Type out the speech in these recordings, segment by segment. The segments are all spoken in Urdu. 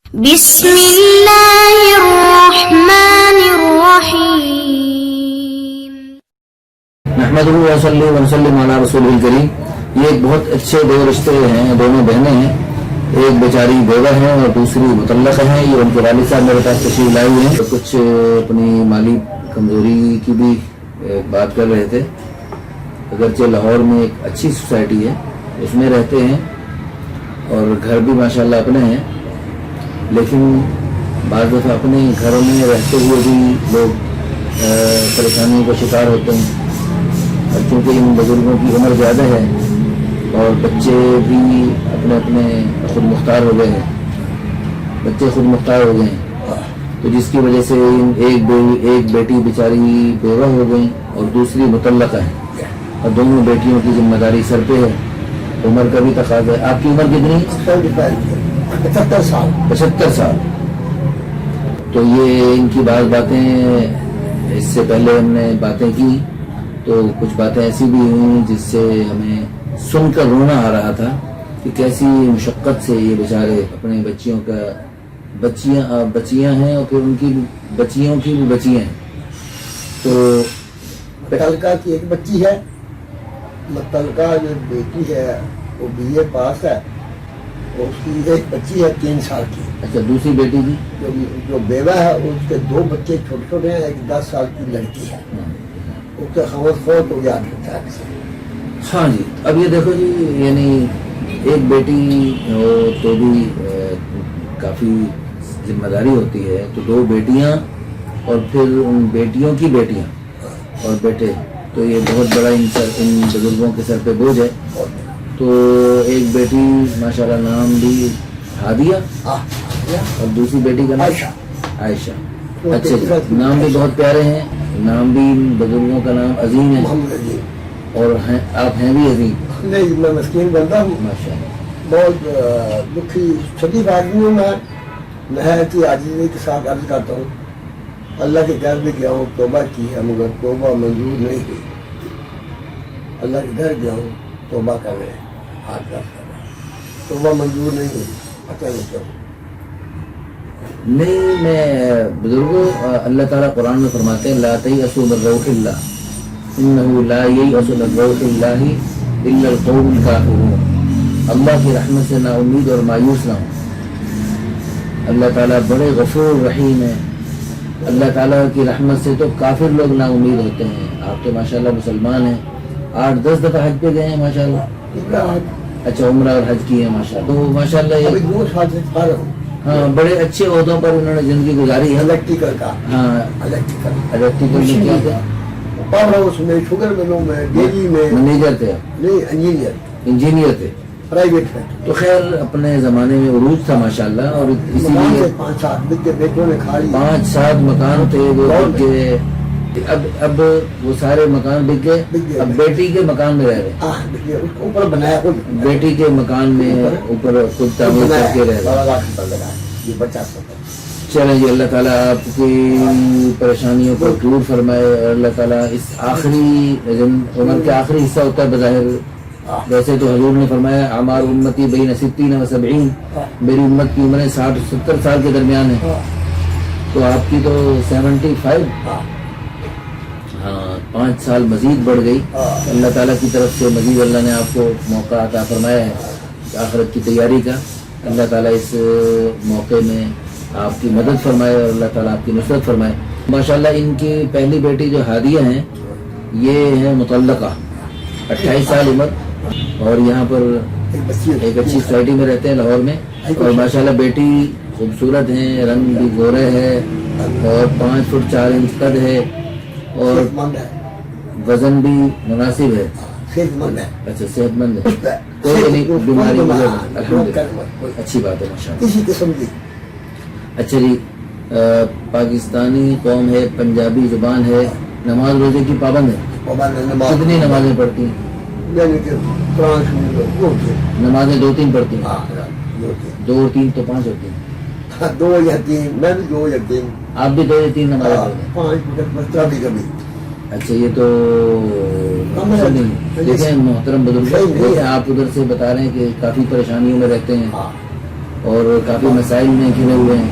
بسم اللہ الرحمن الرحیم نحمدہ و صلی وسلم علی رسول الکریم۔ یہ ایک بہت اچھے دو رشتے ہیں، دونوں بہنیں ہیں، ایک بیچاری بیوہ ہیں اور دوسری مطلقہ ہیں۔ یہ ان کے والد صاحب میرے پاس تشریف لائے ہوئے ہیں، کچھ اپنی مالی کمزوری کی بھی بات کر رہے تھے۔ اگرچہ لاہور میں ایک اچھی سوسائٹی ہے، اس میں رہتے ہیں اور گھر بھی ماشاءاللہ اپنے ہیں، لیکن بعض دفعہ اپنے گھروں میں رہتے ہوئے بھی لوگ پریشانیوں کا شکار ہوتے ہیں، اور چونکہ ان بزرگوں کی عمر زیادہ ہے اور بچے بھی اپنے اپنے خود مختار ہو گئے ہیں، تو جس کی وجہ سے ایک بیٹی بیچاری بیوہ ہو گئی اور دوسری مطلقہ ہے، اور دونوں بیٹیوں کی ذمہ داری سر پہ ہے۔ عمر کا بھی تقاضا ہے۔ آپ کی عمر کتنی ہے؟ 75 سال۔ تو یہ ان کی بعض باتیں، اس سے پہلے ہم نے باتیں کی تو کچھ باتیں ایسی بھی ہوئیں جس سے ہمیں سن کر رونا آ رہا تھا کہ کیسی مشقت سے یہ بیچارے اپنے بچیوں کا بچیاں ہیں اور پھر ان کی بچیوں کی بھی بچیاں ہیں۔ تو متعلقہ کی ایک بچی ہے، متعلقہ جو بیٹی ہے وہ BA پاس ہے، اور اس کی ایک بچی ہے 3 سال کی۔ اچھا، دوسری بیٹی کی جو بیوہ ہے اس کے 2 بچے چھوٹے چھوٹے ہیں، ایک 10 سال کی لڑکی ہے، اس کے خامد فوت ہو گیا 8 سال سے۔ ہاں جی، اب یہ دیکھو جی، یعنی ایک بیٹی ہو تو بھی کافی ذمہ داری ہوتی ہے، تو 2 بیٹیاں اور پھر ان بیٹیوں کی بیٹیاں اور بیٹے، تو یہ بہت بڑا ان بزرگوں کے سر پہ بوجھ ہے۔ تو ایک بیٹی ماشاءاللہ نام بھی ہادیہ اور دوسری بیٹی کا نام عائشہ۔ اچھا، نام بھی بہت پیارے ہیں، نام بھی بزرگوں کا نام عظیم ہے، اور آپ ہیں بھی عظیم۔ نہیں، میں مسکین بندہ ہوں، ماشاءاللہ، بہت دکھی شدید آدمی ہوں، میں نہایت ہی عاجزی کے ساتھ عرض کرتا ہوں، اللہ کے گھر بھی گیا ہوں، توبہ کی ہے مگر توبہ منظور نہیں ہوئی۔ اللہ کے گھر گیا ہوں، توبہ کر رہے ہیں، ہاتھ رکھ کر رہے ہیں، توبہ منظور نہیں ہوئی، پتہ نہیں کیوں۔ نہیں، میں بزرگوں، اللہ تعالیٰ قرآن میں فرماتے ہیں لا تیأسوا من روح اللہ انہ لا ییأس من روح اللہ الا القوم الکافرون۔ اللہ کی رحمت سے نا امید اور مایوس نہ ہو۔ اللہ تعالیٰ بڑے غفور رحیم ہیں، اللہ تعالیٰ کی رحمت سے تو کافر لوگ نا امید ہوتے ہیں۔ آپ تو ماشاءاللہ مسلمان ہیں، 8-10 دفعہ حج پہ گئے ہیں ماشاءاللہ۔ اچھا، عمرہ اور حج کی ہے ماشاءاللہ، تو ماشاءاللہ ابھی 2 سال سے فارغ ہوں، ہاں، بڑے اچھے عہدوں پر انہوں نے زندگی گزاری ہے۔ الیکٹریکل کا، ہاں، الیکٹریکل میں کیا تھا؟ پاور ہاؤس میں، شوگر ملوں میں، ڈیری میں، مینیجر تھے آپ؟ نہیں انجینئر تھے؟ Private factory. تو خیر اپنے زمانے میں عروج تھا ماشاءاللہ، اور اسی لیے 5-7 بچے بیٹوں نے کھا لی، 5-7 مکان تھے وہ بک گئے۔ اب وہ سارے مکان بک گئے، اب بیٹی کے مکان میں رہ رہے ہیں، اس کو اوپر بنایا خود، بیٹی کے مکان میں اوپر خود تعمیر کر کے رہ رہے ہیں۔ 12 لاکھ روپے لگا یہ بچہ سب۔ چلیں جی، اللہ تعالیٰ آپ کی پریشانیوں کو دور فرمائے، اور اللہ تعالیٰ اس آخری عمر کے آخری حصہ ہوتا ہے بظاہر، ویسے تو حضور نے فرمایا اعمار امتی بین 60 و 70، میری امت کی عمریں 60-70 سال کے درمیان ہے، تو آپ کی تو 75۔ ہاں، 5 سال مزید بڑھ گئی۔ اللہ تعالیٰ کی طرف سے مزید اللہ نے آپ کو موقع عطا فرمایا ہے آخرت کی تیاری کا۔ اللہ تعالیٰ اس موقع میں آپ کی مدد فرمائے اور اللہ تعالیٰ آپ کی نصرت فرمائے۔ ماشاءاللہ ان کی پہلی بیٹی جو ہادیہ ہیں، یہ ہے مطلقہ، 28 سال عمر، اور یہاں پر ایک اچھی سوسائٹی میں رہتے ہیں لاہور میں، اور ماشاءاللہ بیٹی خوبصورت ہیں، رنگ بھی گورے ہے، اور 5 فٹ 4 انچ قد ہے، اور وزن بھی مناسب ہے، صحت مند ہے، اچھا صحت مند ہے، کوئی بیماری وغیرہ نہیں، الحمدللہ، اچھی بات ہے ماشاءاللہ۔ کسی قسم کی اچھا جی، پاکستانی قوم ہے، پنجابی زبان ہے، نماز روزے کی پابند ہے، کتنی نمازیں پڑھتی ہیں؟ یعنی کہ قرآن نمازیں 2-3 پڑھتی ہیں، 2 اور 3 تو 5 ہوتی ہیں۔ 2 یا 3، میں بھی 2 یا 3، آپ بھی 2 یا 3 نمازیں پڑھتے ہیں؟ 5 منٹ بچہ بھی کبھی۔ اچھا، یہ تو دیکھیں محترم بزرگ، دیکھیں آپ ادھر سے بتا رہے ہیں کہ کافی پریشانیوں میں رہتے ہیں، اور کافی مسائل میں گھرے ہوئے ہیں.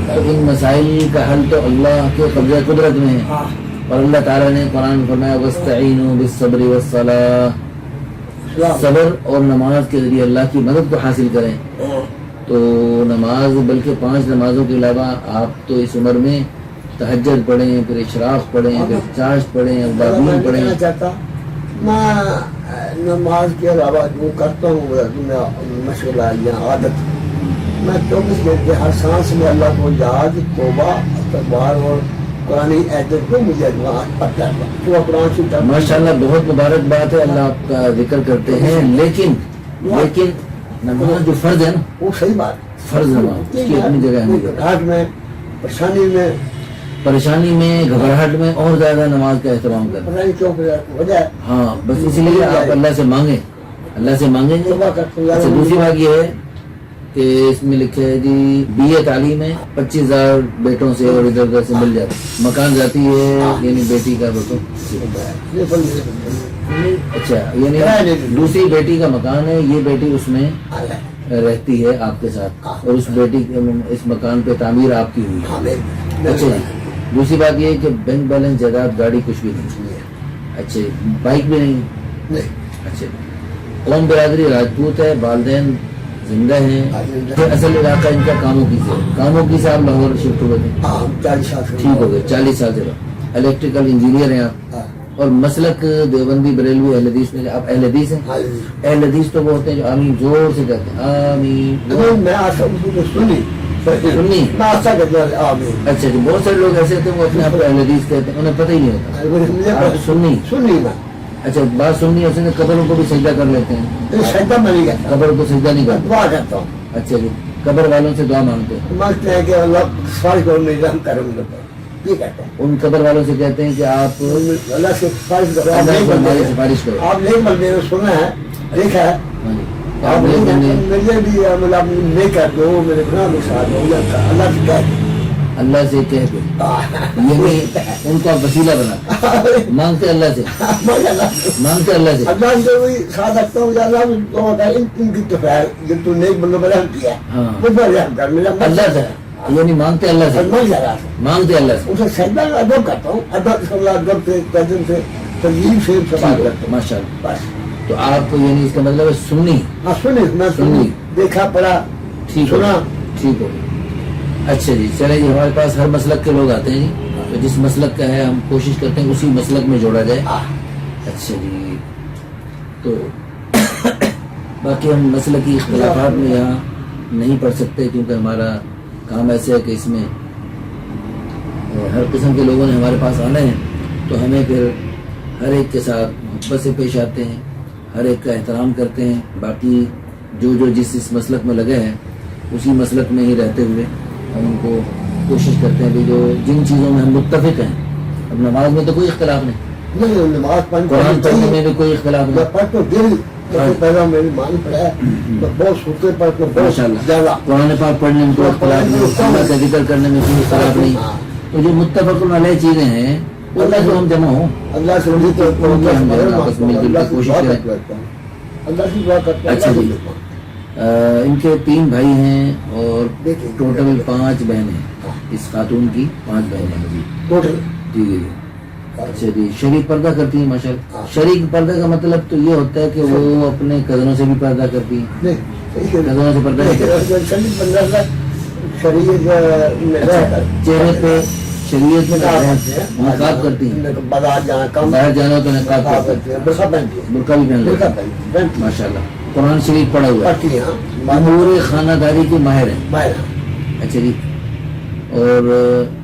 تو ان مسائل کا حل تو اللہ کے قبضہ قدرت میں ہے. اور اللہ تعالیٰ نے قرآن میں فرمایا وَاسْتَعِينُوا بِالصَّبْرِ وَالصَّلَاةِ، صبر اور نماز کے ذریعے اللہ کی مدد کو حاصل کریں. تو نماز بلکہ 5 نمازوں کے علاوہ آپ تو اس عمر میں تہجد پڑھیں، پھر اشراق پڑھیں، پھر چاشت پڑھیں، ابابین پڑھیں. کہنا چاہتا میں نماز کے علاوہ جو کرتا ہوں مشغلہ یا عادت، میں 24 گھنٹے ہر سانس میں اللہ کو یاد، توبہ، استغفار اور قرآن عادت کو مجھے پڑھتا ہے. تو قرآن سے ماشاءاللہ بہت مبارک بات ہے، اللہ آپ کا ذکر کرتے ہیں. لیکن نماز جو فرض ہے نا، وہ صحیح بات ہے. فرض نماز اس کی اپنی جگہ ہے. گھبراہٹ میں، پریشانی میں، گھبراہٹ میں اور زیادہ نماز کا اہتمام کریں. پتہ نہیں کیوں وجہ ہے. ہاں بس اسی لیے آپ اللہ سے مانگیں، اللہ سے مانگیں گے. توبہ کرتے ہیں. اچھا دوسری بات یہ ہے کہ اس میں لکھا ہے جی BA تعلیم ہے، 25,000 بیٹوں سے اور ادھر ادھر سے مل جاتا. مکان جاتی ہے یعنی بیٹی کا بتو. اچھا یعنی دوسری بیٹی کا مکان ہے، یہ بیٹی اس میں رہتی ہے آپ کے ساتھ، اور اس بیٹی اس مکان پہ تعمیر آپ کی ہوئی ہے. اچھا جی دوسری بات یہ ہے کہ بینک بیلنس، جائیداد، گاڑی کچھ بھی نہیں. اچھا بائک بھی نہیں. اچھا قوم برادری راجپوت ہے، والدین زندہ ہیں. اصل علاقہ ان کا کاموں کی سے، کاموں کی سے آپ لاہور شفٹ ہوئے تھے. 40 سال ٹھیک ہو گئے، 40 سال سے. الیکٹریکل انجینئر ہیں آپ، اور مسلک دیوبندی بریلوی اہل حدیث میں. آپ اہل حدیث ہیں؟ اہل حدیث تو وہ ہوتے ہیں جو آمین زور سے کہتے ہیں آمین. میں آسا سنی سنی. میں آسا کہتا ہوں آمین. اچھا جی بہت سارے لوگ ایسے تھے وہ اپنے آپ کو اہل حدیث کہتے ہیں، انہیں پتہ ہی نہیں ہوتا. آپ سنی. سنی میں اچھا بات سننی ہے، قبروں کو بھی سجدہ کر لیتے ہیں. سجدہ میں نہیں کرتا، قبر کو سجدہ نہیں کرتے. دعا کرتا ہوں. اچھا جی قبر والوں سے دعا مانگتے ہیں. مانگتے ہیں کہ اللہ سفارش کرو، میری رحم کرو ان پر. یہ کہتا ہوں. ان قبر والوں سے کہتے ہیں کہ آپ اللہ سے سفارش کرو. اللہ کو ہماری سفارش کرو. آپ نیک بندے نے سنا ہے، دیکھا ہے. ہاں جی. آپ مجھے بھی مطلب نیک کر دو، میرے گناہ میں ساتھ دو. اللہ سے کہہ دو، اللہ سے کہہ دو، یعنی ان کا وسیلہ بنا مانگتے اللہ سے، مانگتے اللہ سے. اللہ سے وہی ساتھ رکھتا ہوں. اللہ تو ہوتا ہے ان کی تو خیر جو تو نیک بندوں پر رحم کیا ہاں وہ پر رحم کر. میرا اللہ سے، یعنی مانگتے اللہ سے، مانگتے اللہ سے. اسے سجدہ ادب کرتا ہوں. ادب ادب سے، قدم سے، تجلیل سے سوال کرتا ہوں. ماشاء اللہ. بس تو آپ یعنی اس کا مطلب ہے سنی. ہاں سنی، میں سنی، دیکھا، پڑھا، ٹھیک سنا. ٹھیک ہو. اچھا جی چلے جی. ہمارے پاس ہر مسلک کے لوگ آتے ہیں جی، تو جس مسلک کا ہے ہم کوشش کرتے ہیں اسی مسلک میں جوڑا جائے. اچھا جی تو باقی ہم مسلکی اختلافات میں یہاں نہیں پڑھ سکتے، کیونکہ ہمارا کام ایسے ہے کہ اس میں ہر قسم کے لوگوں نے ہمارے پاس آنا ہے، تو ہمیں پھر ہر ایک کے ساتھ محبت سے پیش آتے ہیں، ہر ایک کا احترام کرتے ہیں. باقی جو جس مسلک میں لگے ہیں اسی مسلک میں ہی رہتے ہوئے ہم ان کو کوشش کرتے ہیں کہ جو جن چیزوں میں ہم متفق ہیں. اب نماز میں تو کوئی اختلاف نہیں، نماز قرآن پڑھنے میں بھی کوئی اختلاف نہیں. پڑھ تو دل پہلا میری مان پڑھا ہے، بہت سوتے پڑھ کے ماشاء اللہ. قرآن پاک پڑھنے میں کوئی اختلاف نہیں، اللہ کا ذکر کرنے میں کوئی اختلاف نہیں. تو جو متفق علیہ چیزیں ہیں اللہ سے ہم جمع ہوں، اللہ سے کوشش کریں. اللہ کی دعا کرتے ہیں. اچھا جی ان کے 3 بھائی ہیں اور ٹوٹل 5 بہنیں ہیں. اس خاتون کی 5 بہنیں ہیں جی. ٹوٹل جی جی. اچھا جی شریک پردہ کرتی ہیں ماشاء اللہ. شریک پردہ کا مطلب تو یہ ہوتا ہے کہ وہ اپنے کزنوں سے بھی پردہ کرتی ہیں. کزنوں سے پردہ نہیں کرتی. چہرے پہ شریعت میں نقاب کرتی ہیں. باہر جانا ہو تو نقاب کرتی ہیں، برقع بھی پہن لیتی ہیں. ماشاء اللہ. قرآن شریف پڑھا ہوا ہے، امور خانہ داری کی ماہر ہیں. اچھا جی. اور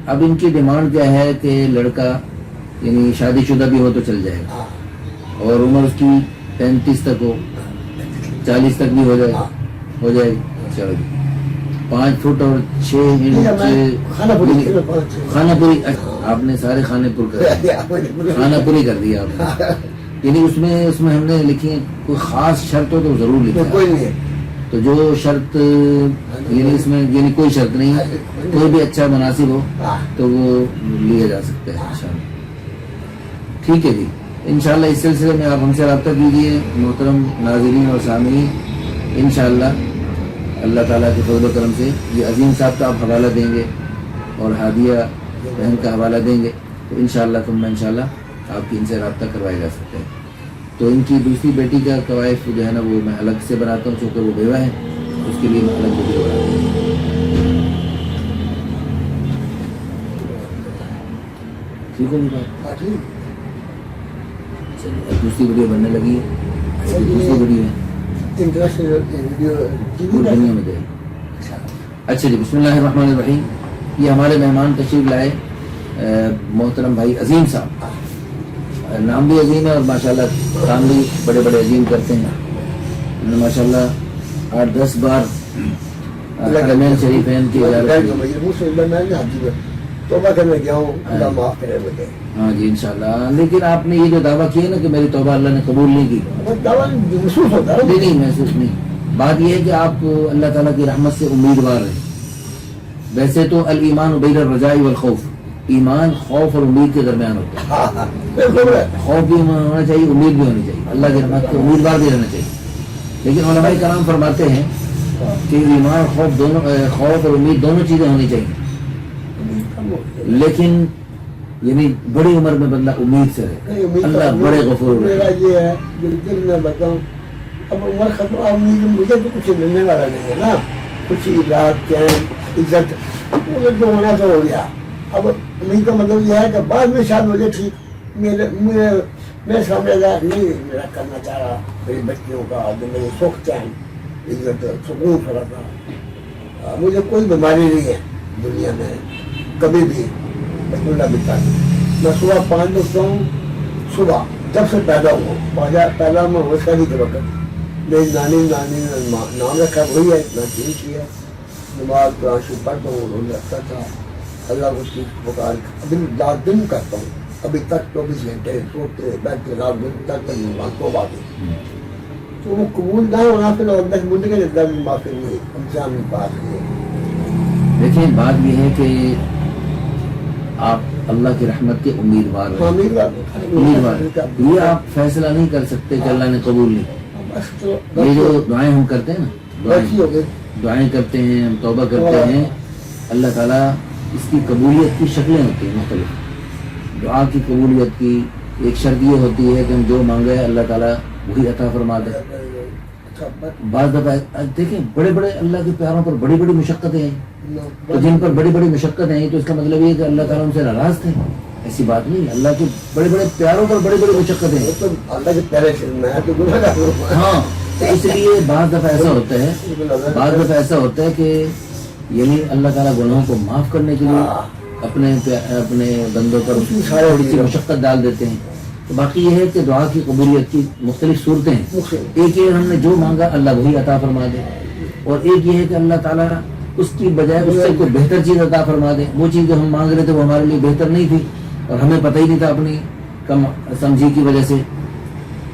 اب ان کی ڈیمانڈ کیا ہے کہ لڑکا یعنی شادی شدہ بھی ہو تو چل جائے گا، اور عمر اس کی 35 تک ہو، 40 تک بھی ہو جائے گی. چلو جی 5 فٹ اور 6 انچ خانہ پوری. آپ نے سارے خانے پر کر خانہ پوری کر دیا آپ نے. یعنی اس میں ہم نے لکھی ہے کوئی خاص شرط ہو تو ضرور لکھیں. تو جو شرط یعنی اس میں یعنی کوئی شرط نہیں، کوئی بھی اچھا مناسب ہو تو وہ لیا جا سکتا ہے انشاءاللہ. ٹھیک ہے جی. انشاءاللہ اس سلسلے میں آپ ہم سے رابطہ کیجیے محترم ناظرین اور سامعین. انشاءاللہ اللہ تعالیٰ کے فضل و کرم سے یہ عظیم صاحب کا آپ حوالہ دیں گے اور ہادیہ بہن کا حوالہ دیں گے تو انشاءاللہ انشاءاللہ آپ کی ان سے رابطہ کروایا جا سکتا ہے. تو ان کی دوسری بیٹی کا قوائف جو ہے نا وہ میں الگ سے بناتا ہوں چونکہ وہ بیوہ ہے, اس کے لیے میں الگ ویڈیو بناتا ہوں. ٹھیک ہے بات. چلیے اب دوسری ویڈیو بننے لگی ہے. دوسری ویڈیو ہے پوری دنیا میں دے. اچھا جی, بسم اللہ الرحمن الرحیم. یہ ہمارے مہمان تشریف لائے محترم بھائی عظیم صاحب. نام بھی عظیم ہے اور ماشاءاللہ کام بھی بڑے بڑے عظیم کرتے ہیں. ماشاءاللہ 8-10 بار حرمین شریفین کی زیارت کی. توبہ کرنے گیا ہوں, اللہ معاف کرے مجھے. ہاں جی انشاءاللہ. لیکن آپ نے یہ جو دعویٰ کیا نا کہ میری توبہ اللہ نے قبول نہیں کی, دعویٰ محسوس ہوتا ہے. نہیں محسوس نہیں. بات یہ ہے کہ آپ اللہ تعالیٰ کی رحمت سے امیدوار ہیں. ویسے تو الایمان بین الرجاء والخوف, ایمان خوف اور امید کے درمیان ہوتا ہے. خوف بھی ہونا چاہیے, امید بھی ہونی چاہیے. اللہ کی رحمت کو امیدوار بھی رہنا چاہیے. لیکن علماء کرام فرماتے ہیں کہ ایمان خوف اور امید دونوں چیزیں ہونی چاہیے. لیکن یعنی بڑی عمر میں بندہ امید سے رہے. اللہ بڑے غفور رہے. میرا یہ ہے بالکل میں بتاؤں, اب عمر ختم, امید مجھے تو کچھ ملنے والا نہیں ہے نا. کچھ رات چین عزت جو ہونا تو ہو گیا. اب امید کا مطلب یہ ہے کہ بعد میں شاید مجھے ٹھیک میں سمجھا جائے نہیں میرا کرنا چاہ رہا, میری بچیوں کا میرے سکھ چین عزت سکون تھوڑا تھا. مجھے کوئی بیماری نہیں ہے دنیا میں کبھی بھی. بسم اللہ بتا میں صبح 5 بجے اٹھتا ہوں. صبح جب سے پیدا ہوا پہلا میں شادی کے وقت میری نانی نے نام رکھا وہی ہے, اتنا ٹھیک کیا. نماز قرآن شریف پڑھتا ہوں, روز رکھتا تھا. اللہ کو چیز پکار ابھی رات دن کرتا ہوں. ابھی تک 24 گھنٹے سوتے بیٹھتے رات دن تک نماز تو بات ہے. تو وہ قبول نہ ہونا پھر اللہ کی بندگی کے اندر معافی نہیں ہم سے ہم بات نہیں. دیکھیں بات یہ ہے کہ آپ اللہ کی رحمت کے امیدوار ہیں. امیدوار یہ آپ فیصلہ نہیں کر سکتے کہ اللہ نے قبول نہیں. یہ جو دعائیں ہم کرتے ہیں نا, دعائیں کرتے ہیں, ہم توبہ کرتے ہیں, اللہ تعالیٰ اس کی قبولیت کی شکلیں ہوتی ہیں مختلف. دعا کی قبولیت کی ایک شرط یہ ہوتی ہے کہ ہم جو مانگے اللہ تعالیٰ وہی عطا فرما دے. بعض دفعہ دیکھیں بڑے بڑے اللہ کے پیاروں پر بڑی بڑی مشقتیں ہیں, تو جن پر بڑی بڑی مشقتیں ہیں تو اس کا مطلب یہ ہے کہ اللہ تعالیٰ ان سے ناراض تھے. ایسی بات نہیں. اللہ کے بڑے بڑے پیاروں پر بڑی بڑی مشقتیں ہیں. ہاں تو اس لیے بعض دفعہ ایسا ہوتا ہے کہ یعنی اللہ تعالیٰ گناہوں کو معاف کرنے کے لیے اپنے بندوں پر تھوڑی سی مشقت ڈال دیتے ہیں. تو باقی یہ ہے کہ دعا کی قبولیت کی مختلف صورتیں ہیں. ایک یہ ہم نے جو مانگا اللہ وہی عطا فرما دے, اور ایک یہ ہے کہ اللہ تعالیٰ اس کی بجائے اس سے کوئی بہتر چیز عطا فرما دے. وہ چیز جو ہم مانگ رہے تھے وہ ہمارے لیے بہتر نہیں تھی اور ہمیں پتہ ہی نہیں تھا اپنی کم سمجھی کی وجہ سے.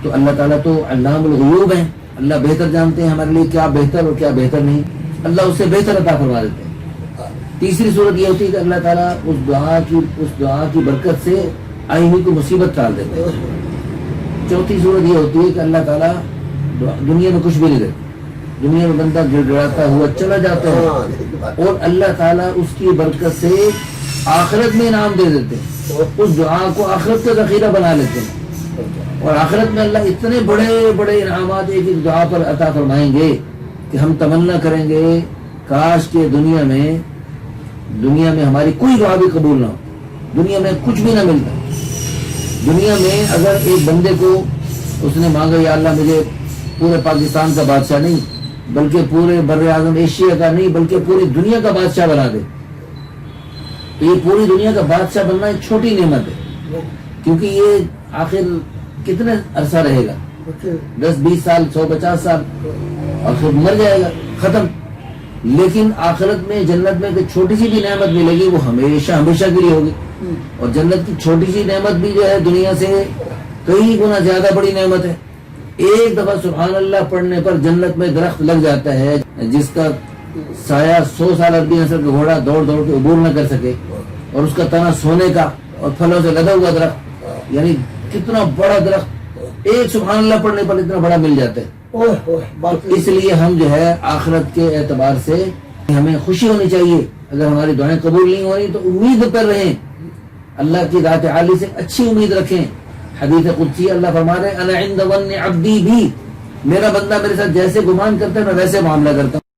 تو اللہ تعالیٰ تو علام الغیوب ہیں, اللہ بہتر جانتے ہیں ہمارے لیے کیا بہتر اور کیا بہتر نہیں. اللہ اس سے بہتر عطا فرما دیتے ہیں. تیسری صورت یہ ہوتی ہے کہ اللہ تعالیٰ اس دعا کی برکت سے آئی ہوئی کو مصیبت ٹال دیتے ہیں. چوتھی صورت یہ ہوتی ہے کہ اللہ تعالیٰ دنیا میں کچھ بھی نہیں دیتے. دنیا میں بندہ گڑ گڑاتا ہوا چلا جاتا ہے اور اللہ تعالیٰ اس کی برکت سے آخرت میں انعام دے دیتے ہیں. اس دعا کو آخرت کا ذخیرہ بنا لیتے ہیں اور آخرت میں اللہ اتنے بڑے بڑے انعامات ایک ایک دعا پر عطا فرمائیں گے کہ ہم تمنا کریں گے کاش کہ دنیا میں ہماری کوئی دعا بھی قبول نہ ہو, دنیا میں کچھ بھی نہ ملتا. دنیا میں اگر ایک بندے کو اس نے مانگا یا اللہ مجھے پورے پاکستان کا بادشاہ نہیں بلکہ پورے بر اعظم ایشیا کا نہیں بلکہ پوری دنیا کا بادشاہ بنا دے, تو یہ پوری دنیا کا بادشاہ بننا ایک چھوٹی نعمت ہے کیونکہ یہ آخر کتنے عرصہ رہے گا, 10-20 سال 100-50 سال اور پھر مر جائے گا, ختم. لیکن آخرت میں جنت میں کوئی چھوٹی سی بھی نعمت ملے گی وہ ہمیشہ ہمیشہ کے لیے ہوگی. اور جنت کی چھوٹی سی نعمت بھی جو ہے دنیا سے کئی گنا زیادہ بڑی نعمت ہے. ایک دفعہ سبحان اللہ پڑھنے پر جنت میں درخت لگ جاتا ہے جس کا سایہ 100 سال عربی نسل کا گھوڑا دوڑ دوڑ کے عبور نہ کر سکے, اور اس کا تنا سونے کا اور پھلوں سے لدا ہوا درخت, یعنی کتنا بڑا درخت ایک سبحان اللہ پڑھنے پر اتنا بڑا مل جاتا ہے. اوہ اوہ تو باقی اس لیے ہم جو ہے آخرت کے اعتبار سے ہمیں خوشی ہونی چاہیے. اگر ہماری دعائیں قبول نہیں ہو رہی تو امید پر رہیں, اللہ کی ذات عالی سے اچھی امید رکھیں. حدیث قدسی اللہ فرما رہے انا عند ظن عبدی بھی, میرا بندہ میرے ساتھ جیسے گمان کرتا ہے میں ویسے معاملہ کرتا ہوں.